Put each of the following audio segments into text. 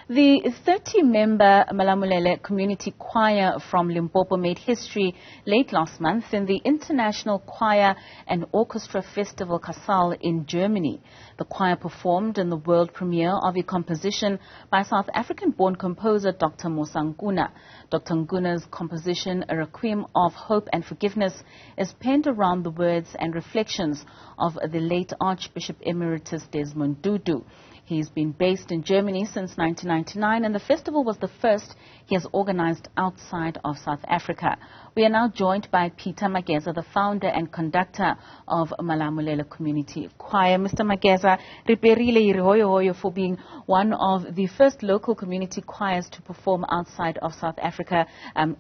The 30-member Malamulele Community Choir from Limpopo made history late last month in the International Choir and Orchestra Festival Kassel in Germany. The choir performed in the world premiere of a composition by South African-born composer Dr. Musa Nkuna. Dr. Nkuna's composition, A Requiem of Hope and Forgiveness, is penned around the words and reflections of the late Archbishop Emeritus Desmond Tutu. He's been based in Germany since 1999, and the festival was the first he has organized outside of South Africa. We are now joined by Peter Mageza, the founder and conductor of Malamulele Community Choir. Mr. Mageza, riperile irihoyo hoyo for being one of the first local community choirs to perform outside of South Africa,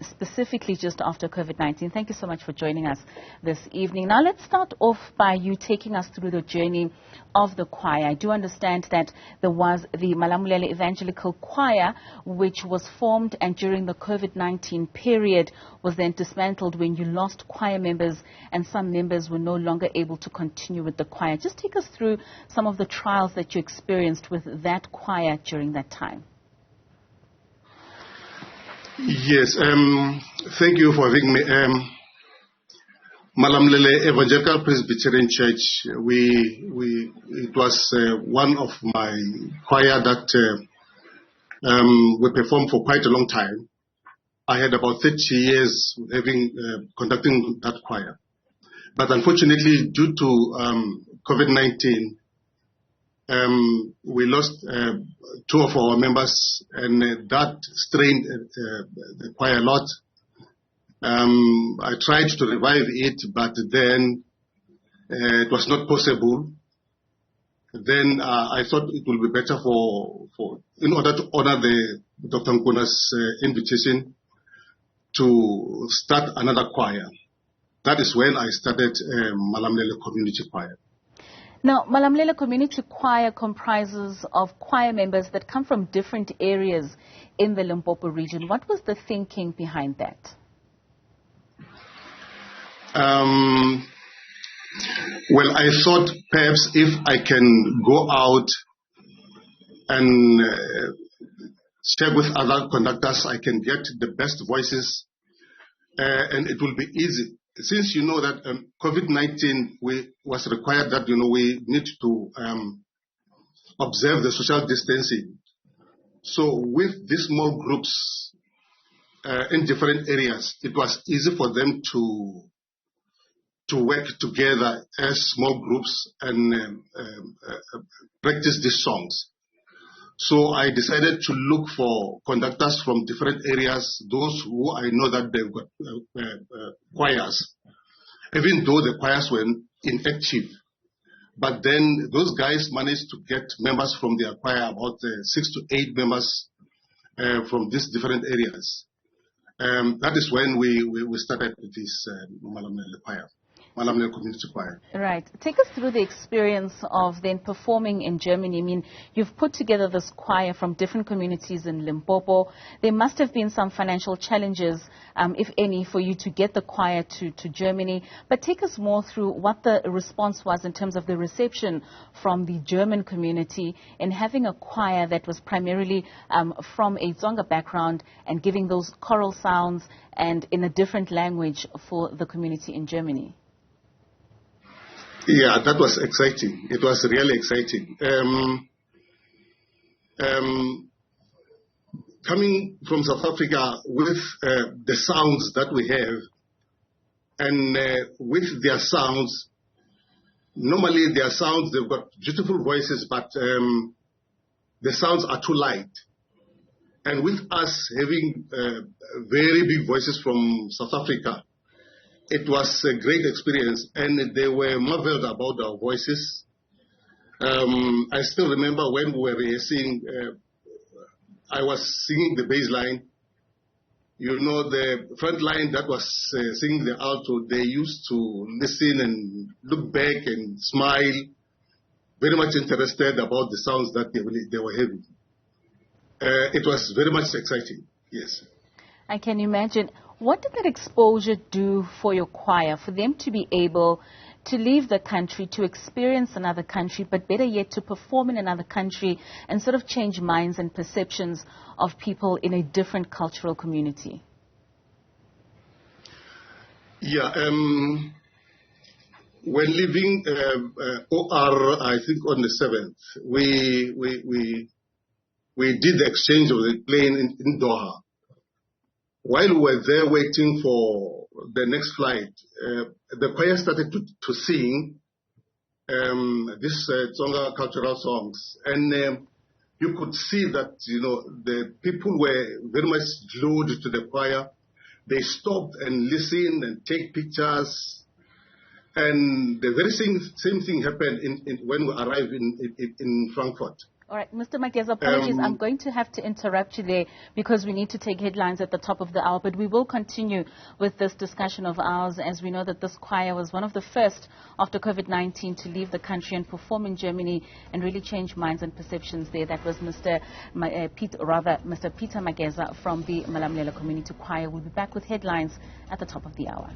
specifically just after COVID-19. Thank you so much for joining us this evening. Now let's start off by you taking us through the journey of the choir. I do understand that there was the Malamulele Evangelical Choir, which was formed and during the COVID-19 period was then dismantled when you lost choir members and some members were no longer able to continue with the choir. Just take us through some of the trials that you experienced with that choir during that time. Yes, thank you for having me. Malamulele Evangelical Presbyterian Church, it was one of my choir that we performed for quite a long time. I had about 30 years conducting that choir. But unfortunately, due to COVID-19, we lost two of our members, and that strained the choir a lot. I tried to revive it, but then it was not possible. Then I thought it would be better in order to honor the Dr. Nkuna's invitation, to start another choir. That is when I started Malamulele Community Choir. Now, Malamulele Community Choir comprises of choir members that come from different areas in the Limpopo region. What was the thinking behind that? Well, I thought perhaps if I can go out and check with other conductors, I can get the best voices, and it will be easy. Since you know that COVID-19 was required that we need to observe the social distancing. So with these small groups in different areas, it was easy for them to work together as small groups and practice these songs. So I decided to look for conductors from different areas, those who I know that they've got choirs, even though the choirs were inactive. But then those guys managed to get members from their choir, about 6 to 8 members from these different areas. That is when we started this Malamulele Choir. Malamulele Community Choir. Right. Take us through the experience of then performing in Germany. I mean, you've put together this choir from different communities in Limpopo. There must have been some financial challenges, if any, for you to get the choir to Germany. But take us more through what the response was in terms of the reception from the German community in having a choir that was primarily from a Tsonga background and giving those choral sounds and in a different language for the community in Germany. Yeah, that was exciting. It was really exciting. Coming from South Africa with the sounds that we have, and with their sounds, normally their sounds, they've got beautiful voices, but the sounds are too light. And with us having very big voices from South Africa, it was a great experience, and they were marveled about our voices. I still remember when we were rehearsing, I was singing the bass line. You know, the front line that was singing the alto, they used to listen and look back and smile, very much interested about the sounds that they were having. It was very much exciting, yes. I can imagine. What did that exposure do for your choir, for them to be able to leave the country, to experience another country, but better yet, to perform in another country and sort of change minds and perceptions of people in a different cultural community? Yeah, when leaving OR, I think on the 7th, we did the exchange of the plane in Doha. While we were there waiting for the next flight, the choir started to sing these Tsonga cultural songs, and you could see that the people were very much glued to the choir. They stopped and listened and take pictures. And the very same thing happened when we arrived in Frankfurt. All right, Mr. Mageza, apologies. I'm going to have to interrupt you there because we need to take headlines at the top of the hour. But we will continue with this discussion of ours, as we know that this choir was one of the first after COVID-19 to leave the country and perform in Germany and really change minds and perceptions there. That was Mr. Peter Mageza from the Malamulele Community Choir. We'll be back with headlines at the top of the hour.